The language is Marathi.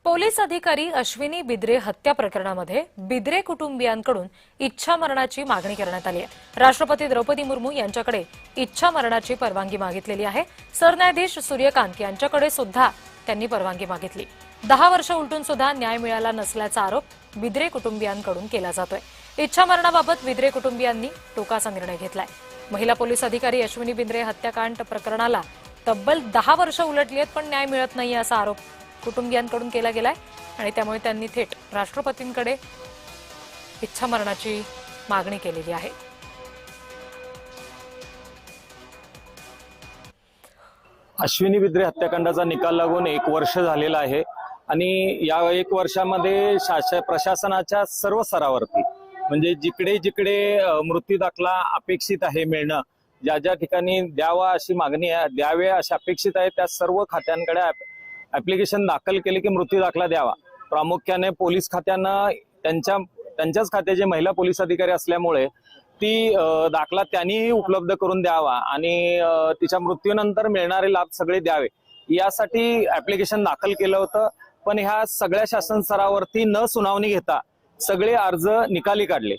पोलीस अधिकारी अश्विनी बिद्रे हत्या प्रकरणामध्ये बिद्रे कुटुंबियांकडून इच्छा मरणाची मागणी करण्यात आली आहे। राष्ट्रपती द्रौपदी मुर्मू यांच्याकडे इच्छा मरणाची परवानगी मागितलेली आहे। सरन्यायाधीश सूर्यकांत यांच्याकडे सुद्धा त्यांनी परवानगी मागितली। 10 वर्ष उलटून सुद्धा न्याय मिळाला नसल्याचा आरोप बिद्रे कुटुंबियांकडून केला जातोय। इच्छा मरणाबाबत बिद्रे कुटुंबियांनी टोकाचा निर्णय घेतलाय। महिला पोलीस अधिकारी अश्विनी बिद्रे हत्याकांड प्रकरणाला तब्बल 10 वर्ष उलटली आहेत, पण न्याय मिळत नाहीये असा आरोप कुटुंबियांकडून केला गेलाय आणि त्यामुळे त्यांनी थेट राष्ट्रपतींकडे इच्छा मरणाची मागणी केलेली आहे। अश्विनी बिद्रे हत्याकांडाचा निकाल लागून 1 वर्ष झालेला आहे आणि या 1 वर्षामध्ये प्रशासनाच्या सर्व स्तरावरती म्हणजे जिकडे जिकडे मृत्यू दाखला अपेक्षित आहे मिळणं, ज्या ज्या ठिकाणी द्यावा अशी मागणी द्यावे अशी अपेक्षित आहे, त्या सर्व खात्यांकडे ऍप्लिकेशन दाखल केले की मृत्यू दाखला द्यावा। प्रामुख्याने पोलीस खात्यानं त्यांच्याच खात्याचे महिला पोलीस अधिकारी असल्यामुळे ती दाखला त्यांनीही उपलब्ध करून द्यावा आणि तिच्या मृत्यूनंतर मिळणारे लाभ सगळे द्यावे यासाठी ऍप्लिकेशन दाखल केलं होतं। पण ह्या सगळ्या शासन स्तरावरती न सुनावणी घेता सगळे अर्ज निकाली काढले